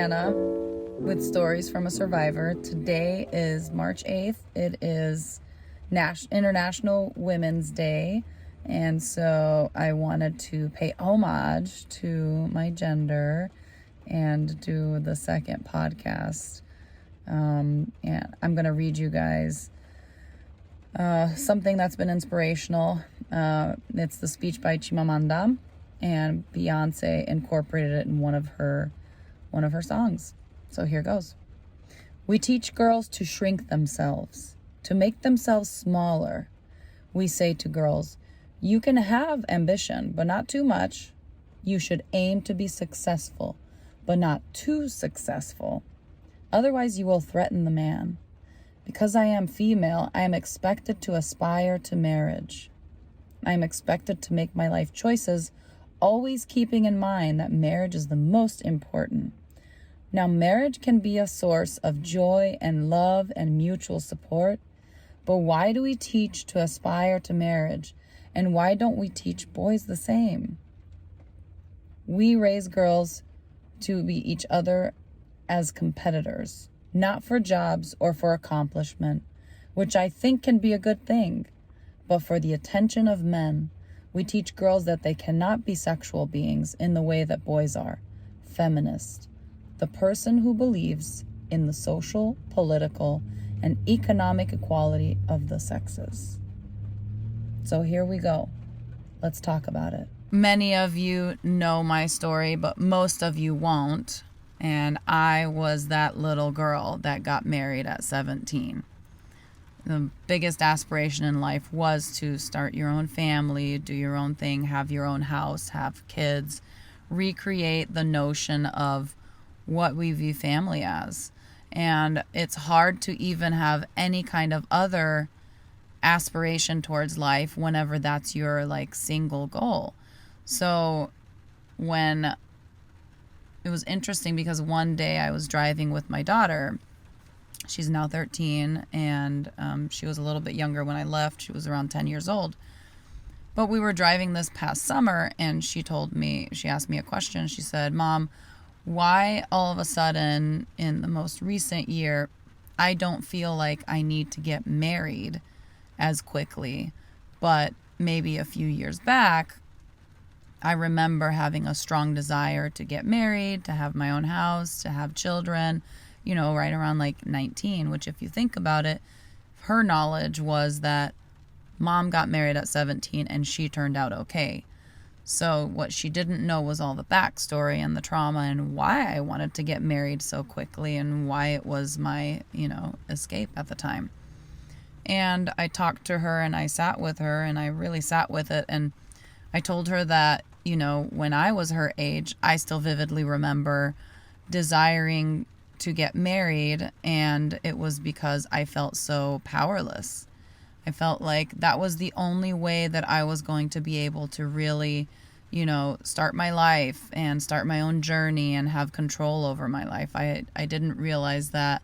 Hannah with Stories from a Survivor. Today is March 8th. It is International Women's Day, and so I wanted to pay homage to my gender and do the second podcast. And I'm going to read you guys something that's been inspirational. It's the speech by Chimamanda, and Beyonce incorporated it in one of her songs. So here goes. We teach girls to shrink themselves, to make themselves smaller. We say to girls, you can have ambition, but not too much. You should aim to be successful, but not too successful. Otherwise, you will threaten the man. Because I am female, I am expected to aspire to marriage. I am expected to make my life choices, always keeping in mind that marriage is the most important. Now, marriage can be a source of joy and love and mutual support, but why do we teach to aspire to marriage, and why don't we teach boys the same? We raise girls to be each other as competitors, not for jobs or for accomplishment, which I think can be a good thing, but for the attention of men. We teach girls that they cannot be sexual beings in the way that boys are. Feminist, the person who believes in the social, political, and economic equality of the sexes. So here we go. Let's talk about it. Many of you know my story, but most of you won't. And I was that little girl that got married at 17. The biggest aspiration in life was to start your own family, do your own thing, have your own house, have kids, recreate the notion of what we view family as. And it's hard to even have any kind of other aspiration towards life whenever that's your single goal. So when it was interesting, because one day I was driving with my daughter. She's now 13, and she was a little bit younger when I left. She was around 10 years old. But we were driving this past summer, and she asked me a question. She said, Mom, why all of a sudden in the most recent year, I don't feel like I need to get married as quickly, but maybe a few years back, I remember having a strong desire to get married, to have my own house, to have children, right around 19, which if you think about it, her knowledge was that Mom got married at 17 and she turned out okay. So what she didn't know was all the backstory and the trauma and why I wanted to get married so quickly and why it was my, escape at the time. And I talked to her and I sat with her and I really sat with it. And I told her that, when I was her age, I still vividly remember desiring to get married, and it was because I felt so powerless. I felt like that was the only way that I was going to be able to really, start my life and start my own journey and have control over my life. I didn't realize that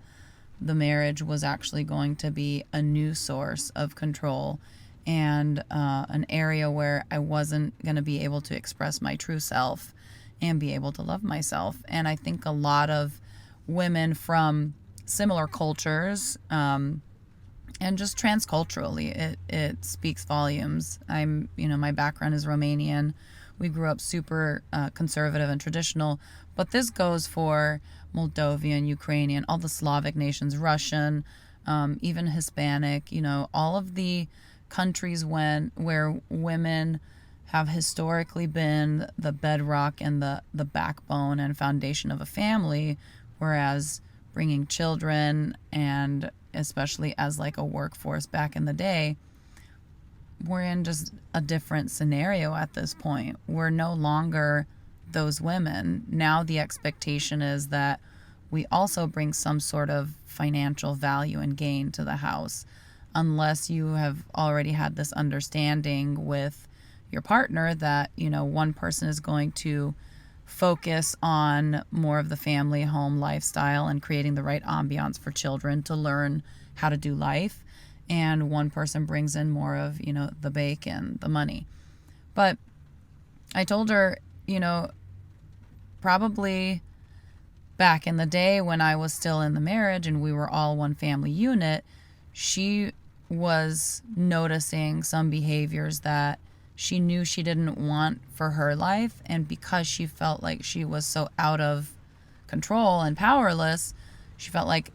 the marriage was actually going to be a new source of control and an area where I wasn't going to be able to express my true self and be able to love myself. And I think a lot of women from similar cultures and just transculturally, it speaks volumes. My background is Romanian. We grew up super conservative and traditional, but this goes for Moldovan, Ukrainian, all the Slavic nations, Russian, even Hispanic, all of the countries where women have historically been the bedrock and the backbone and foundation of a family, whereas bringing children, and especially as a workforce back in the day, we're in just a different scenario at this point. We're no longer those women. Now the expectation is that we also bring some sort of financial value and gain to the house, unless you have already had this understanding with your partner that, one person is going to focus on more of the family home lifestyle and creating the right ambiance for children to learn how to do life, and one person brings in more of, the bacon, the money. But I told her, probably back in the day when I was still in the marriage and we were all one family unit, she was noticing some behaviors that she knew she didn't want for her life. And because she felt like she was so out of control and powerless, she felt like,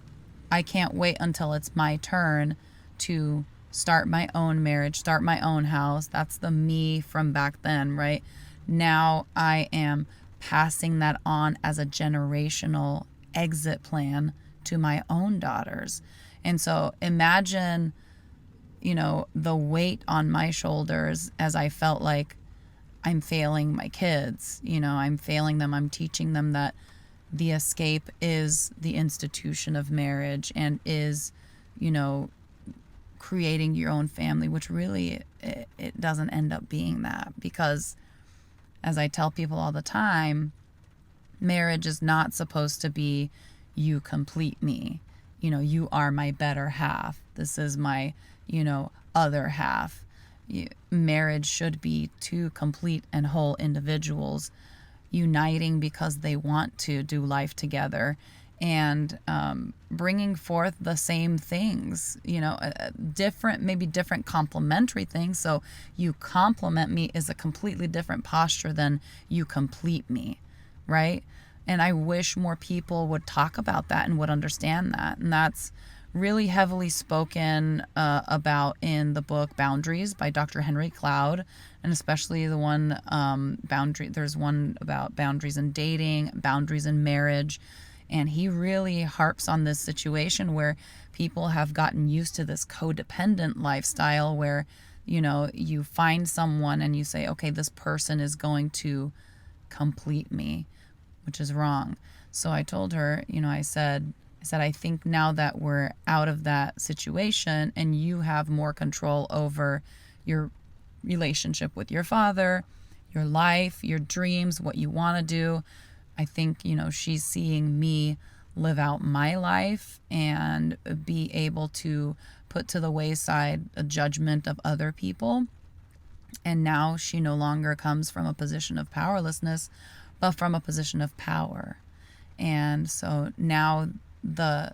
I can't wait until it's my turn to start my own marriage, start my own house. That's the me from back then, right? Now I am passing that on as a generational exit plan to my own daughters. And so imagine, the weight on my shoulders as I felt like I'm failing my kids. I'm failing them. I'm teaching them that the escape is the institution of marriage and is, creating your own family, which really it doesn't end up being that, because as I tell people all the time, marriage is not supposed to be you complete me. You are my better half. This is my, other half. Marriage should be two complete and whole individuals uniting because they want to do life together and bringing forth the same things, different complementary things. So you complement me is a completely different posture than you complete me, right? And I wish more people would talk about that and would understand that. And that's really heavily spoken about in the book Boundaries by Dr. Henry Cloud, and especially the one there's one about boundaries in dating, boundaries in marriage. And he really harps on this situation where people have gotten used to this codependent lifestyle where, you find someone and you say, okay, this person is going to complete me, which is wrong. So I told her, I said, I think now that we're out of that situation and you have more control over your relationship with your father, your life, your dreams, what you want to do, I think, she's seeing me live out my life and be able to put to the wayside a judgment of other people. And now she no longer comes from a position of powerlessness, but from a position of power. And so now the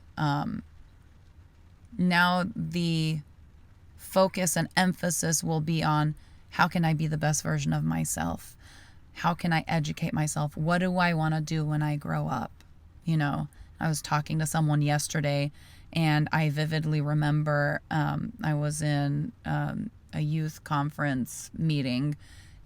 focus and emphasis will be on, how can I be the best version of myself? How can I educate myself? What do I want to do when I grow up? I was talking to someone yesterday and I vividly remember I was in a youth conference meeting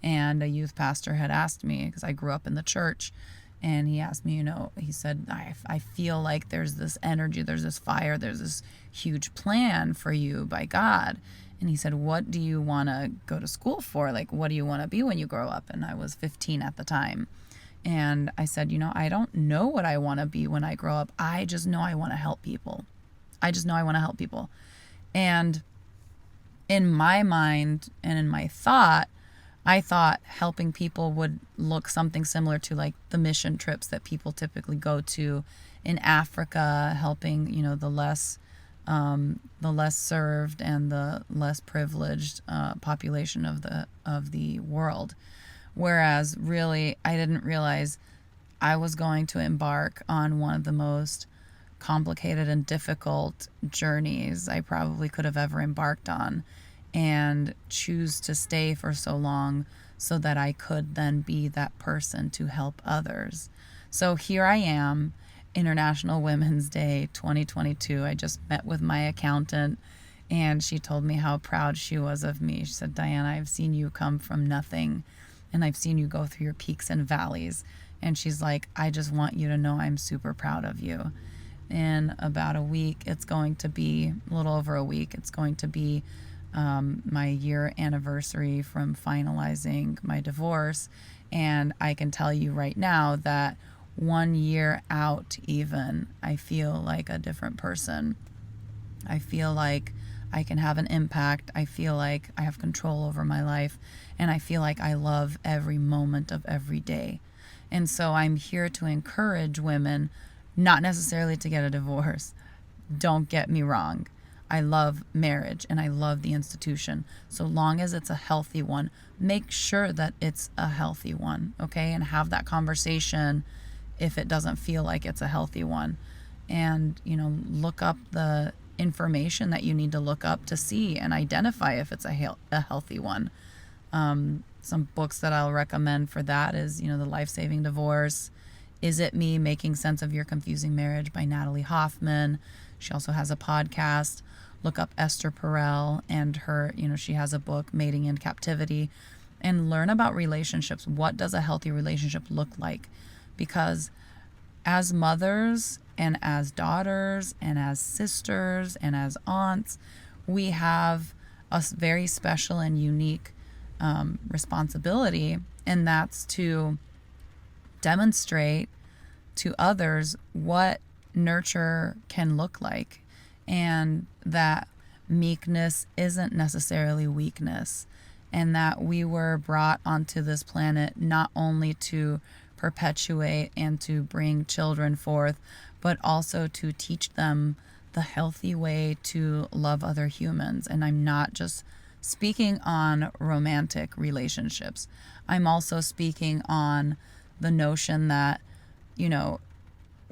and a youth pastor had asked me, because I grew up in the church, and he asked me, he said, I feel like there's this energy, there's this fire, there's this huge plan for you by God. And he said, what do you want to go to school for? Like, what do you want to be when you grow up? And I was 15 at the time. And I said, I don't know what I want to be when I grow up. I just know I want to help people. And in my mind and in my thought, I thought helping people would look something similar to like the mission trips that people typically go to in Africa, helping, the less served and the less privileged population of the world. Whereas really, I didn't realize I was going to embark on one of the most complicated and difficult journeys I probably could have ever embarked on, and choose to stay for so long so that I could then be that person to help others. So here I am, International Women's Day 2022. I just met with my accountant and she told me how proud she was of me. She said, Diana, I've seen you come from nothing and I've seen you go through your peaks and valleys. And she's like, I just want you to know I'm super proud of you. In about a week, a little over a week, it's going to be my year anniversary from finalizing my divorce. And I can tell you right now that 1 year out even, I feel like a different person. I feel like I can have an impact. I feel like I have control over my life. And I feel like I love every moment of every day. And so I'm here to encourage women, not necessarily to get a divorce. Don't get me wrong. I love marriage and I love the institution. So long as it's a healthy one, make sure that it's a healthy one, okay? And have that conversation if it doesn't feel like it's a healthy one. And, look up the information that you need to look up to see and identify if it's a healthy one. Some books that I'll recommend for that is, The Life-Saving Divorce, Is It Me? Making Sense of Your Confusing Marriage by Natalie Hoffman. She also has a podcast. Look up Esther Perel and her, she has a book, Mating in Captivity, and learn about relationships. What does a healthy relationship look like? Because as mothers and as daughters and as sisters and as aunts, we have a very special and unique responsibility, and that's to demonstrate to others what nurture can look like, and that meekness isn't necessarily weakness, and that we were brought onto this planet not only to perpetuate and to bring children forth, but also to teach them the healthy way to love other humans. And I'm not just speaking on romantic relationships. I'm also speaking on the notion that,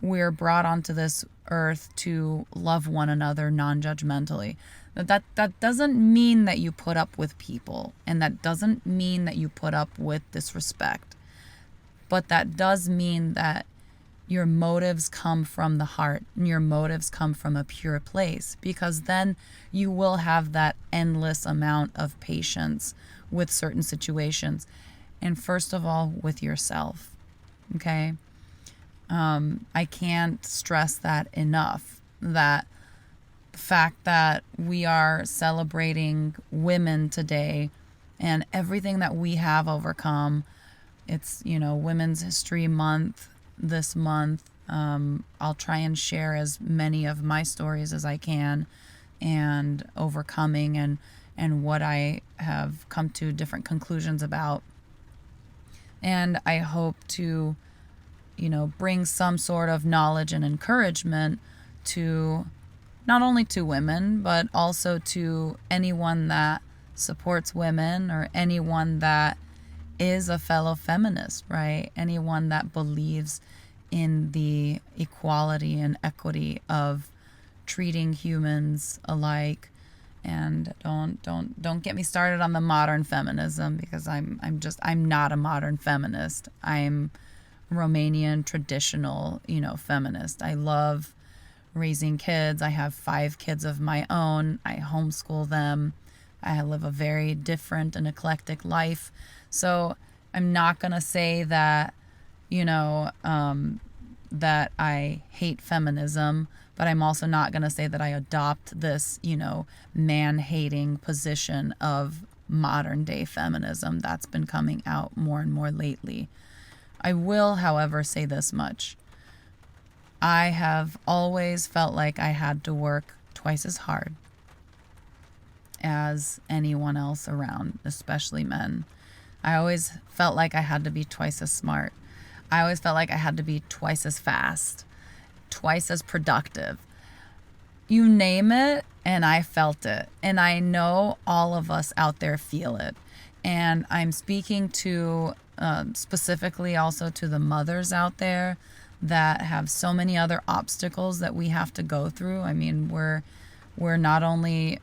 we're brought onto this earth to love one another non-judgmentally. That doesn't mean that you put up with people, and that doesn't mean that you put up with disrespect. But that does mean that your motives come from the heart, and your motives come from a pure place, because then you will have that endless amount of patience with certain situations. And first of all, with yourself. Okay? I can't stress that enough, that the fact that we are celebrating women today and everything that we have overcome. It's, Women's History Month this month. I'll try and share as many of my stories as I can, and overcoming and what I have come to different conclusions about. And I hope to, bring some sort of knowledge and encouragement to not only to women, but also to anyone that supports women, or anyone that is a fellow feminist, right? Anyone that believes in the equality and equity of treating humans alike. And don't get me started on the modern feminism, because I'm not a modern feminist. I'm Romanian traditional, feminist. I love raising kids. I have 5 kids of my own. I homeschool them. I live a very different and eclectic life. So I'm not going to say that, that I hate feminism, but I'm also not going to say that I adopt this, man-hating position of modern day feminism that's been coming out more and more lately. I will, however, say this much. I have always felt like I had to work twice as hard as anyone else around, especially men. I always felt like I had to be twice as smart. I always felt like I had to be twice as fast, twice as productive. You name it, and I felt it. And I know all of us out there feel it. And I'm speaking to specifically also to the mothers out there that have so many other obstacles that we have to go through. I mean, we're not only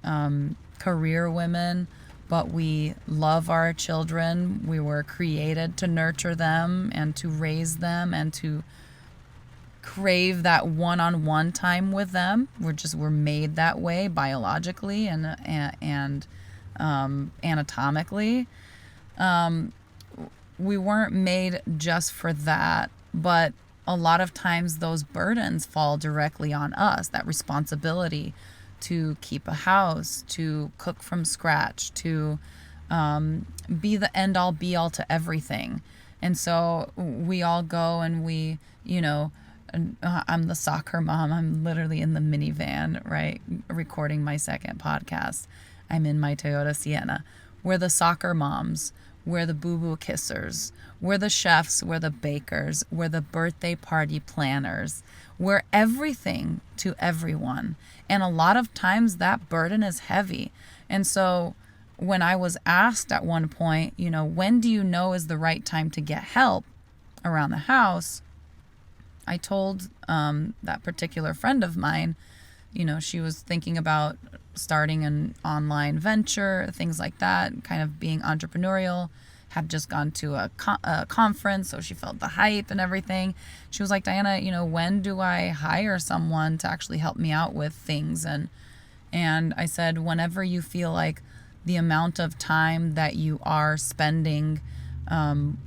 career women, but we love our children. We were created to nurture them and to raise them and to crave that one-on-one time with them. We're made that way biologically and anatomically. We weren't made just for that, but a lot of times those burdens fall directly on us, that responsibility to keep a house, to cook from scratch, to be the end all be all to everything. And so we all go and we, I'm the soccer mom. I'm literally in the minivan, right? Recording my second podcast. I'm in my Toyota Sienna. We're the soccer moms. We're the boo-boo kissers. We're the chefs. We're the bakers. We're the birthday party planners. We're everything to everyone. And a lot of times that burden is heavy. And so when I was asked at one point, when do you know is the right time to get help around the house? I told that particular friend of mine, she was thinking about starting an online venture, things like that, kind of being entrepreneurial, had just gone to a conference, so she felt the hype and everything. She was like, Diana, when do I hire someone to actually help me out with things? And I said, whenever you feel like the amount of time that you are spending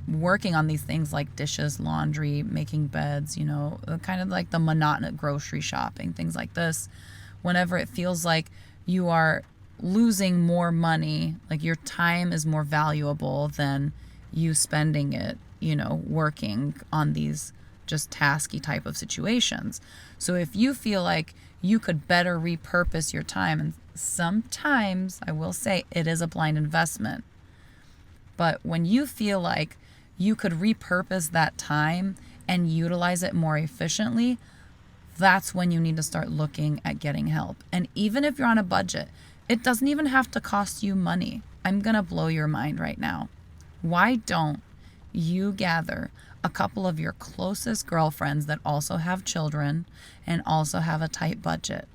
working on these things like dishes, laundry, making beds, kind of like the monotonous grocery shopping, things like this, whenever it feels like you are losing more money, like your time is more valuable than you spending it, working on these just tasky type of situations. So if you feel like you could better repurpose your time, and sometimes I will say it is a blind investment, but when you feel like you could repurpose that time and utilize it more efficiently, that's when you need to start looking at getting help. And even if you're on a budget, it doesn't even have to cost you money. I'm going to blow your mind right now. Why don't you gather a couple of your closest girlfriends that also have children and also have a tight budget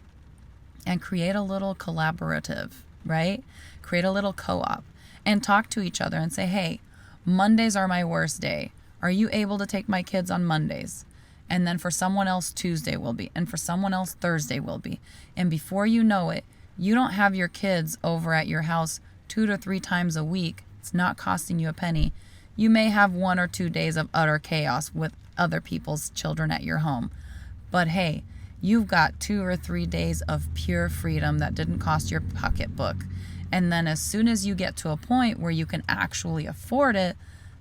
and create a little collaborative, right? Create a little co-op and talk to each other and say, hey, Mondays are my worst day. Are you able to take my kids on Mondays? And then for someone else, Tuesday will be. And for someone else, Thursday will be. And before you know it, you don't have your kids over at your house 2 to 3 times a week. It's not costing you a penny. You may have 1 or 2 days of utter chaos with other people's children at your home. But hey, you've got 2 or 3 days of pure freedom that didn't cost your pocketbook. And then as soon as you get to a point where you can actually afford it,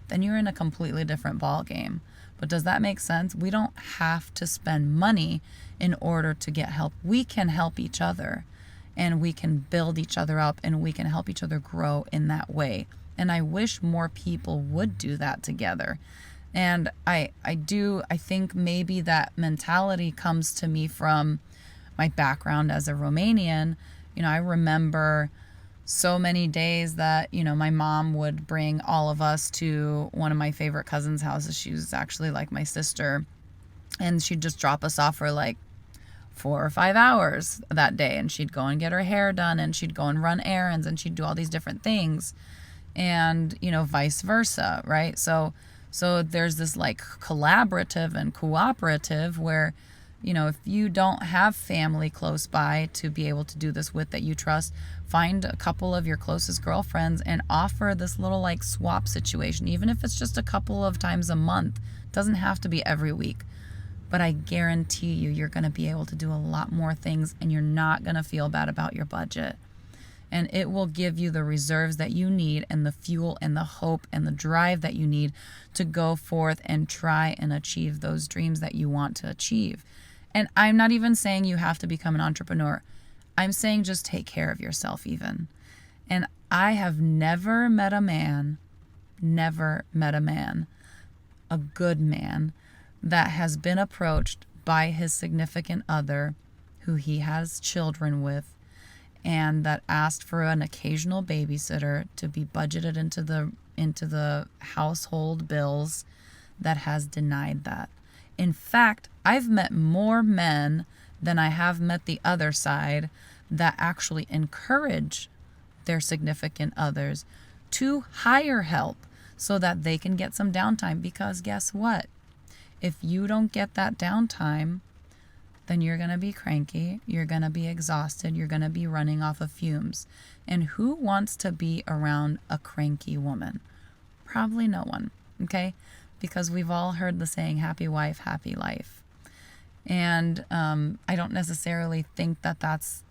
then you're in a completely different ball game. But does that make sense? We don't have to spend money in order to get help. We can help each other, and we can build each other up, and we can help each other grow in that way. And I wish more people would do that together. And I think maybe that mentality comes to me from my background as a Romanian. I remember so many days that, my mom would bring all of us to one of my favorite cousins' houses. She was actually like my sister. And she'd just drop us off for like 4 or 5 hours that day. And she'd go and get her hair done, and she'd go and run errands, and she'd do all these different things. And, vice versa, right? So there's this like collaborative and cooperative where, if you don't have family close by to be able to do this with that you trust, find a couple of your closest girlfriends and offer this little like swap situation, even if it's just a couple of times a month. It doesn't have to be every week. But I guarantee you're going to be able to do a lot more things, and you're not going to feel bad about your budget. And it will give you the reserves that you need, and the fuel and the hope and the drive that you need to go forth and try and achieve those dreams that you want to achieve. And I'm not even saying you have to become an entrepreneur. I'm saying just take care of yourself even. And I have never met a man, a good man, that has been approached by his significant other who he has children with, and that asked for an occasional babysitter to be budgeted into the household bills, that has denied that. In fact, I've met more men than I have met the other side that actually encourage their significant others to hire help so that they can get some downtime. Because guess what? If you don't get that downtime, then you're going to be cranky, you're going to be exhausted, you're going to be running off of fumes. And who wants to be around a cranky woman? Probably no one, okay? Because we've all heard the saying, happy wife, happy life. And I don't necessarily think that that's,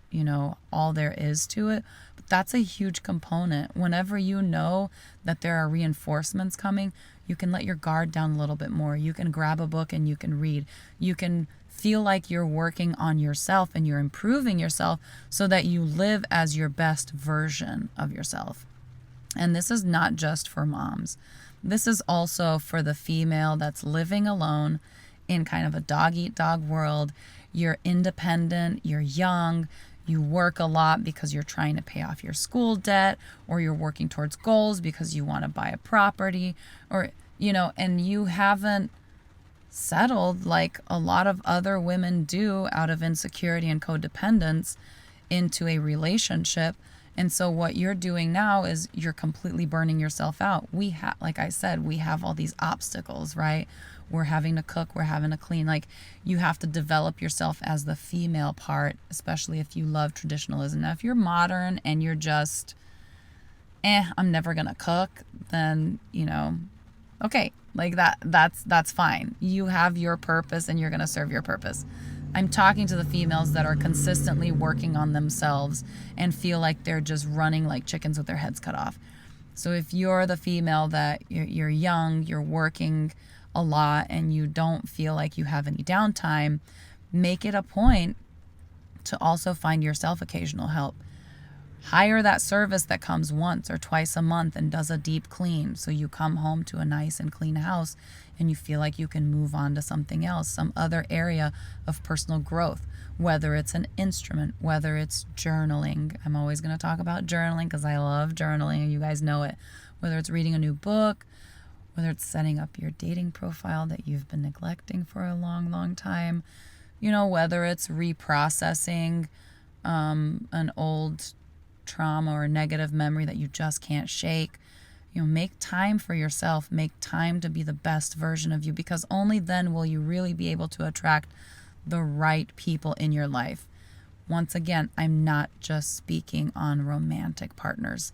all there is to it. But that's a huge component. Whenever you know that there are reinforcements coming, you can let your guard down a little bit more. You can grab a book and you can read. You can feel like you're working on yourself and you're improving yourself so that you live as your best version of yourself. And this is not just for moms. This is also for the female that's living alone in kind of a dog-eat-dog world. You're independent, you're young, you work a lot because you're trying to pay off your school debt, or you're working towards goals because you want to buy a property, or, and you haven't settled like a lot of other women do out of insecurity and codependence into a relationship. And so what you're doing now is you're completely burning yourself out. We have, like I said, we have all these obstacles, right? We're having to cook, we're having to clean. Like, you have to develop yourself as the female part, especially if you love traditionalism. Now, if you're modern and you're just, I'm never gonna cook, then, okay, like that's fine. You have your purpose and you're gonna serve your purpose. I'm talking to the females that are consistently working on themselves and feel like they're just running like chickens with their heads cut off. So if you're the female that you're young, you're working a lot, and you don't feel like you have any downtime, make it a point to also find yourself occasional help. Hire that service that comes once or twice a month and does a deep clean, so you come home to a nice and clean house and you feel like you can move on to something else, some other area of personal growth, whether it's an instrument, whether it's journaling. I'm always going to talk about journaling because I love journaling and you guys know it. Whether it's reading a new book, whether it's setting up your dating profile that you've been neglecting for a long, long time, whether it's reprocessing an old trauma or negative memory that you just can't shake. Make time for yourself, make time to be the best version of you, because only then will you really be able to attract the right people in your life. Once again, I'm not just speaking on romantic partners.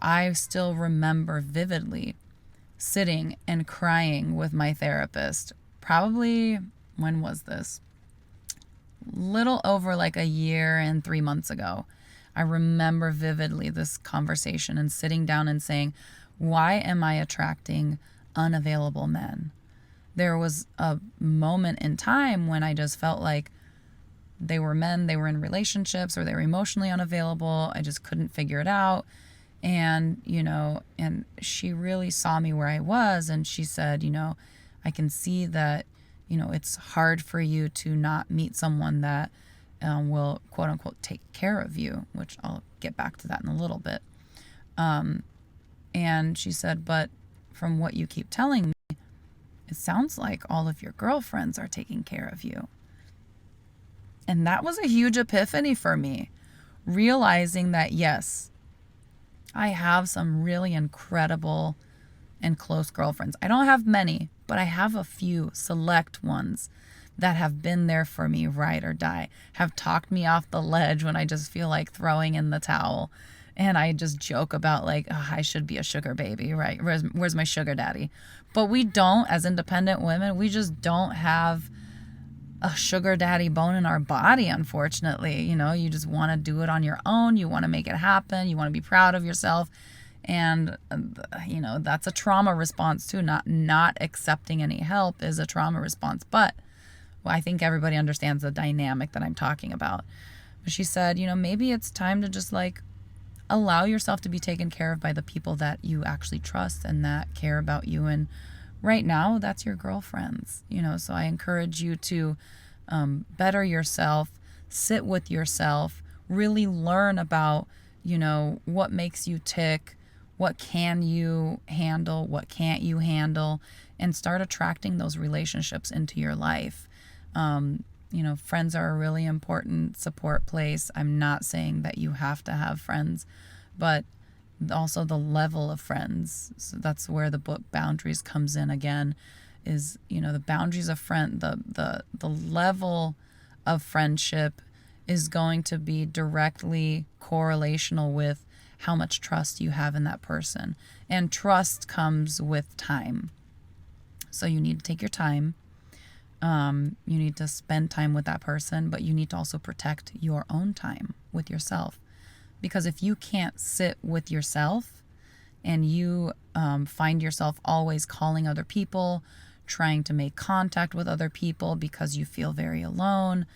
I still remember vividly sitting and crying with my therapist. Probably, when was this? Little over like a year and 3 months ago. I remember vividly this conversation and sitting down and saying, why am I attracting unavailable men? There was a moment in time when I just felt like they were men, they were in relationships, or they were emotionally unavailable. I just couldn't figure it out. And, and she really saw me where I was, and she said, I can see that, it's hard for you to not meet someone that will, quote unquote, take care of you, which I'll get back to that in a little bit. And she said, but from what you keep telling me, it sounds like all of your girlfriends are taking care of you. And that was a huge epiphany for me, realizing that, yes, I have some really incredible and close girlfriends. I don't have many, but I have a few select ones that have been there for me, ride or die, have talked me off the ledge when I just feel like throwing in the towel. And I just joke about like, I should be a sugar baby, right? Where's my sugar daddy? But we don't, as independent women, we just don't have a sugar daddy bone in our body, unfortunately. You just want to do it on your own. You want to make it happen. You want to be proud of yourself. And, that's a trauma response too. Not accepting any help is a trauma response. But I think everybody understands the dynamic that I'm talking about. But she said, maybe it's time to just like allow yourself to be taken care of by the people that you actually trust and that care about you. And right now, that's your girlfriends, so I encourage you to better yourself, sit with yourself, really learn about, what makes you tick, what can you handle, what can't you handle, and start attracting those relationships into your life. Friends are a really important support place. I'm not saying that you have to have friends, but also the level of friends. So that's where the book Boundaries comes in again, is, the boundaries of friend, the level of friendship is going to be directly correlational with how much trust you have in that person. And trust comes with time. So you need to take your time. You need to spend time with that person, but you need to also protect your own time with yourself. Because if you can't sit with yourself and you find yourself always calling other people, trying to make contact with other people because you feel very alone,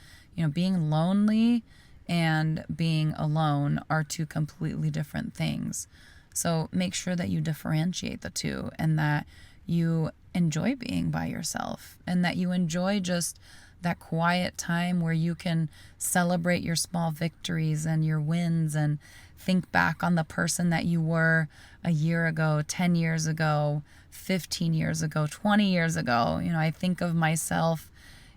being lonely and being alone are two completely different things. So make sure that you differentiate the two, and that you enjoy being by yourself, and that you enjoy just that quiet time where you can celebrate your small victories and your wins and think back on the person that you were a year ago, 10 years ago, 15 years ago, 20 years ago. I think of myself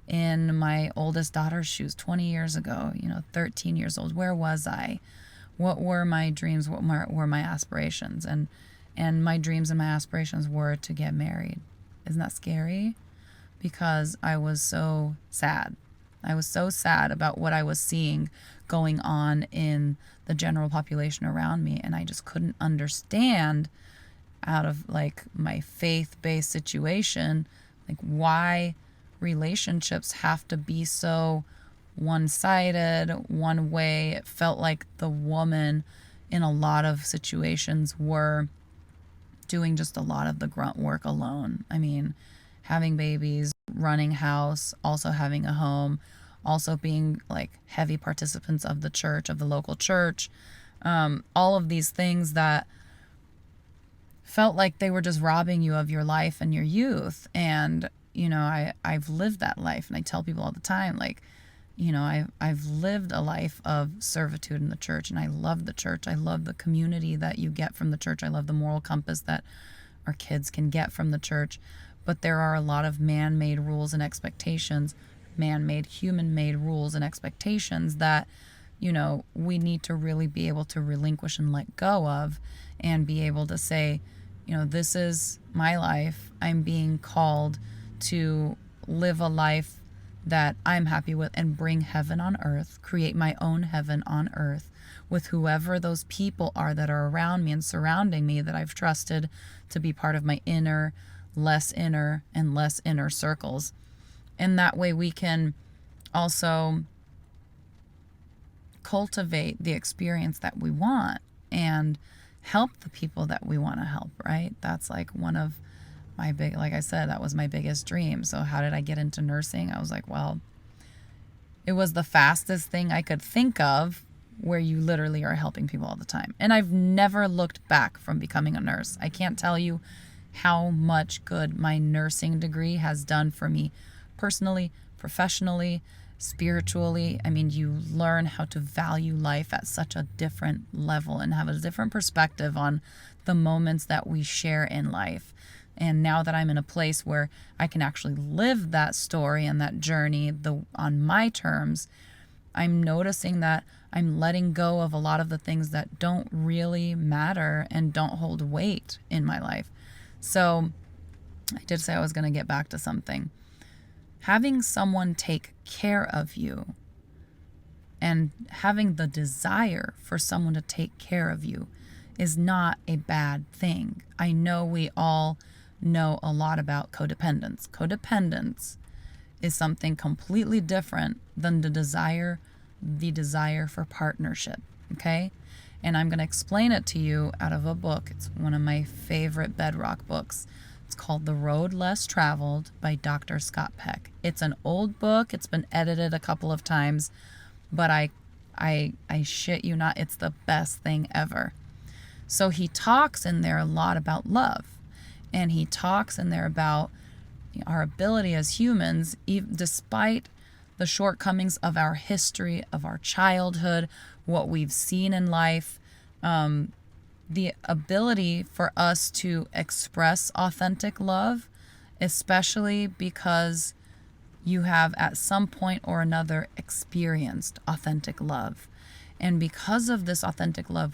in my oldest daughter's shoes 20 years ago, 13 years old. Where was I? What were my dreams? What were my aspirations? And my dreams and my aspirations were to get married. Isn't that scary? Because I was so sad. I was so sad about what I was seeing going on in the general population around me. And I just couldn't understand, out of like my faith-based situation, like why relationships have to be so one-sided, one way. It felt like the woman in a lot of situations were doing just a lot of the grunt work alone. I mean, having babies, running house, also having a home, also being like heavy participants of the church, of the local church, all of these things that felt like they were just robbing you of your life and your youth. And I've lived that life, and I tell people all the time, like, I've lived a life of servitude in the church, and I love the church. I love the community that you get from the church. I love the moral compass that our kids can get from the church. But there are a lot of man-made rules and expectations, man-made, human-made rules and expectations that, we need to really be able to relinquish and let go of, and be able to say, this is my life. I'm being called to live a life that I'm happy with and bring heaven on earth, create my own heaven on earth with whoever those people are that are around me and surrounding me that I've trusted to be part of my inner, less inner, and less inner circles. And that way we can also cultivate the experience that we want and help the people that we want to help, right? That's like one of my like I said, that was my biggest dream. So how did I get into nursing? I was like, well, it was the fastest thing I could think of, where you literally are helping people all the time. And I've never looked back from becoming a nurse. I can't tell you how much good my nursing degree has done for me personally, professionally, spiritually. I mean, you learn how to value life at such a different level and have a different perspective on the moments that we share in life. And now that I'm in a place where I can actually live that story and that journey on my terms, I'm noticing that I'm letting go of a lot of the things that don't really matter and don't hold weight in my life. So I did say I was going to get back to something. Having someone take care of you and having the desire for someone to take care of you is not a bad thing. I know we all know a lot about codependence. Codependence is something completely different than the desire for partnership, okay? And I'm going to explain it to you out of a book. It's one of my favorite bedrock books. It's called The Road Less Traveled by Dr. Scott Peck. It's an old book. It's been edited a couple of times, but I shit you not, it's the best thing ever. So he talks in there a lot about love. And he talks in there about our ability as humans, despite the shortcomings of our history, of our childhood, what we've seen in life, the ability for us to express authentic love, especially because you have at some point or another experienced authentic love. And because of this authentic love,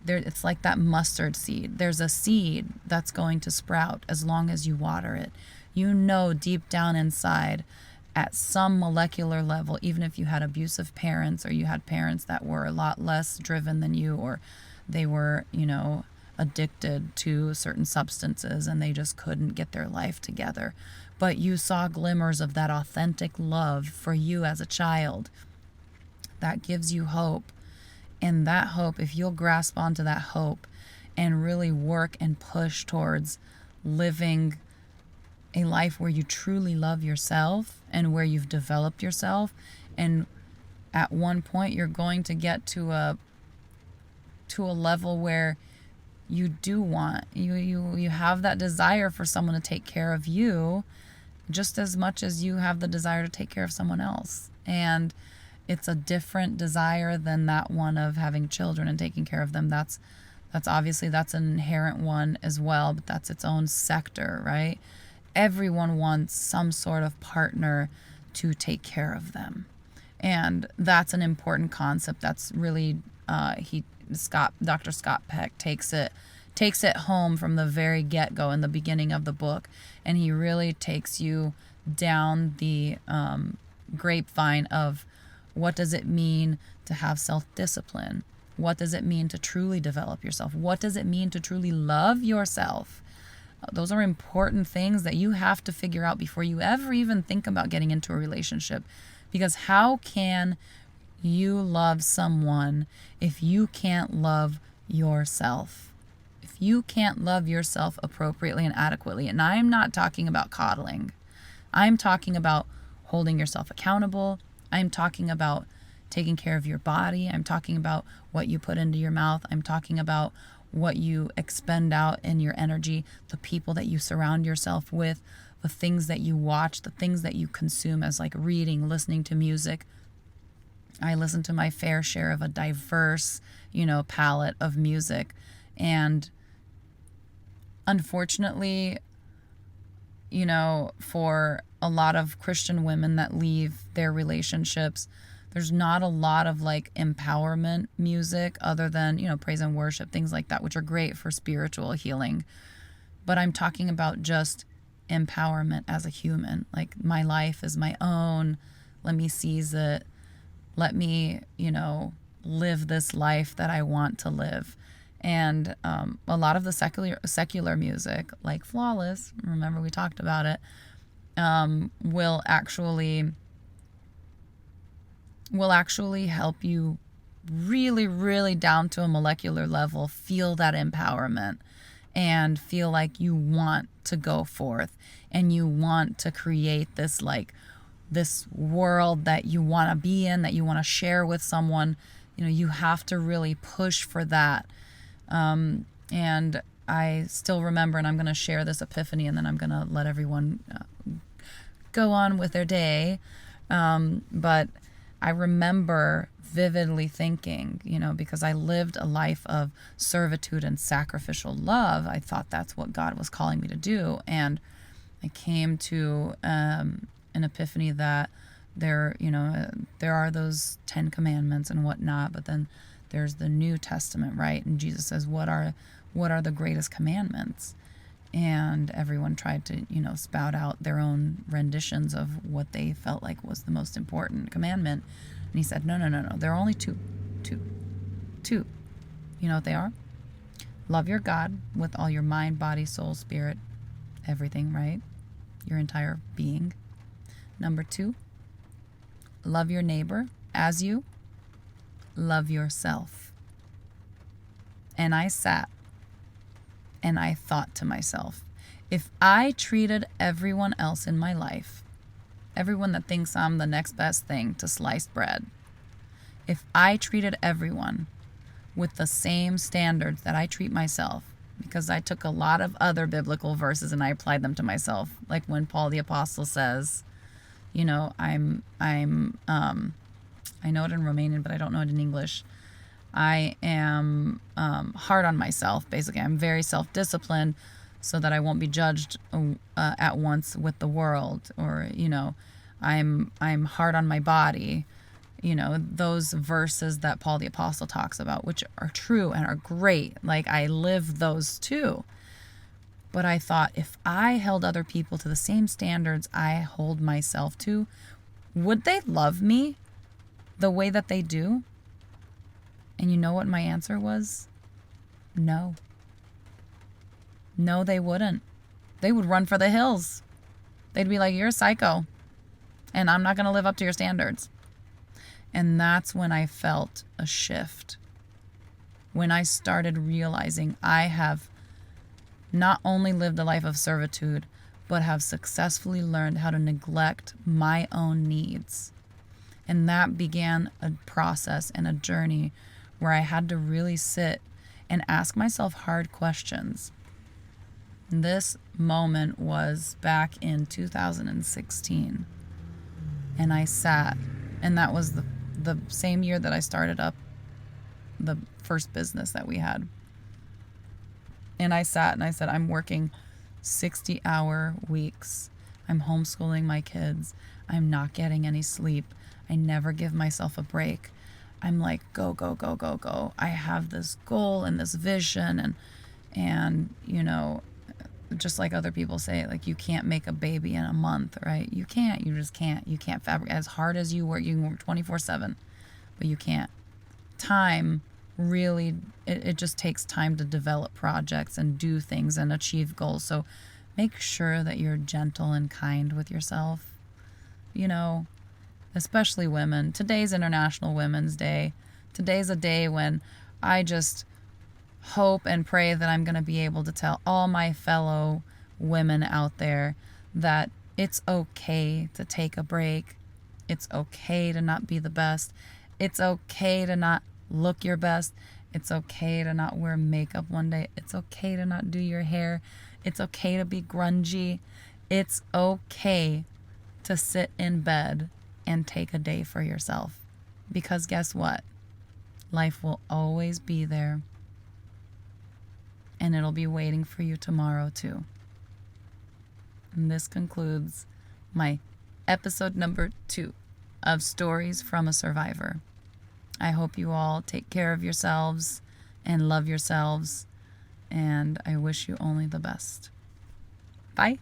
it's like that mustard seed. There's a seed that's going to sprout as long as you water it. You know deep down inside, at some molecular level, even if you had abusive parents or you had parents that were a lot less driven than you, or they were, addicted to certain substances and they just couldn't get their life together. But you saw glimmers of that authentic love for you as a child. That gives you hope. And that hope, if you'll grasp onto that hope and really work and push towards living a life where you truly love yourself and where you've developed yourself, and at one point you're going to get to a level where you do want, you have that desire for someone to take care of you just as much as you have the desire to take care of someone else. And it's a different desire than that one of having children and taking care of them. That's That's an inherent one as well, but that's its own sector, right? Everyone wants some sort of partner to take care of them. And that's an important concept. That's really Dr. Scott Peck takes it home from the very get-go in the beginning of the book, and he really takes you down the grapevine of what does it mean to have self-discipline? What does it mean to truly develop yourself? What does it mean to truly love yourself? Those are important things that you have to figure out before you ever even think about getting into a relationship. Because how can you love someone if you can't love yourself? If you can't love yourself appropriately and adequately, and I'm not talking about coddling. I'm talking about holding yourself accountable. I'm talking about taking care of your body. I'm talking about what you put into your mouth. I'm talking about what you expend out in your energy, the people that you surround yourself with, the things that you watch, the things that you consume as like reading, listening to music. I listen to my fair share of a diverse, palette of music. And unfortunately, for a lot of Christian women that leave their relationships, there's not a lot of like empowerment music other than, praise and worship, things like that, which are great for spiritual healing. But I'm talking about just empowerment as a human. Like, my life is my own. Let me seize it. Let me, live this life that I want to live. And a lot of the secular music, like Flawless, remember we talked about it, will actually help you really, really down to a molecular level feel that empowerment and feel like you want to go forth and you want to create this world that you want to be in, that you want to share with someone. You have to really push for that. And I still remember, and I'm going to share this epiphany and then I'm going to let everyone go on with their day. But I remember vividly thinking, because I lived a life of servitude and sacrificial love, I thought that's what God was calling me to do. And I came to an epiphany that there are those 10 commandments and whatnot, but then there's the New Testament, right? And Jesus says, what are the greatest commandments? And everyone tried to, spout out their own renditions of what they felt like was the most important commandment. And he said, no. There are only two. You know what they are? Love your God with all your mind, body, soul, spirit, everything, right? Your entire being. Number 2, love your neighbor as you love yourself. And I sat and I thought to myself, if I treated everyone else in my life, everyone that thinks I'm the next best thing to sliced bread, if I treated everyone with the same standards that I treat myself, because I took a lot of other biblical verses and I applied them to myself, like when Paul the Apostle says, I know it in Romanian, but I don't know it in English. I am hard on myself, basically. I'm very self-disciplined so that I won't be judged at once with the world. Or, I'm hard on my body. Those verses that Paul the Apostle talks about, which are true and are great. Like, I live those too. But I thought, if I held other people to the same standards I hold myself to, would they love me the way that they do? And you know what my answer was? No. No, they wouldn't. They would run for the hills. They'd be like, you're a psycho, and I'm not going to live up to your standards. And that's when I felt a shift. When I started realizing I have not only lived a life of servitude, but have successfully learned how to neglect my own needs. And that began a process and a journey where I had to really sit and ask myself hard questions. This moment was back in 2016. And I sat, and that was the same year that I started up the first business that we had. And I sat and I said, I'm working 60-hour weeks. I'm homeschooling my kids. I'm not getting any sleep. I never give myself a break. I'm like, go, go, go, go, go. I have this goal and this vision, and you know, just like other people say, like, you can't make a baby in a month, right? You can't. You just can't. You can't fabricate. As hard as you work, you can work 24/7, but you can't. Time really, it just takes time to develop projects and do things and achieve goals. So make sure that you're gentle and kind with yourself. You know, especially women. Today's International Women's Day. Today's a day when I just hope and pray that I'm going to be able to tell all my fellow women out there that it's okay to take a break. It's okay to not be the best. It's okay to not look your best. It's okay to not wear makeup one day. It's okay to not do your hair. It's okay to be grungy. It's okay to sit in bed and take a day for yourself. Because guess what? Life will always be there. And it'll be waiting for you tomorrow too. And this concludes my episode number 2 of Stories from a Survivor. I hope you all take care of yourselves and love yourselves. And I wish you only the best. Bye.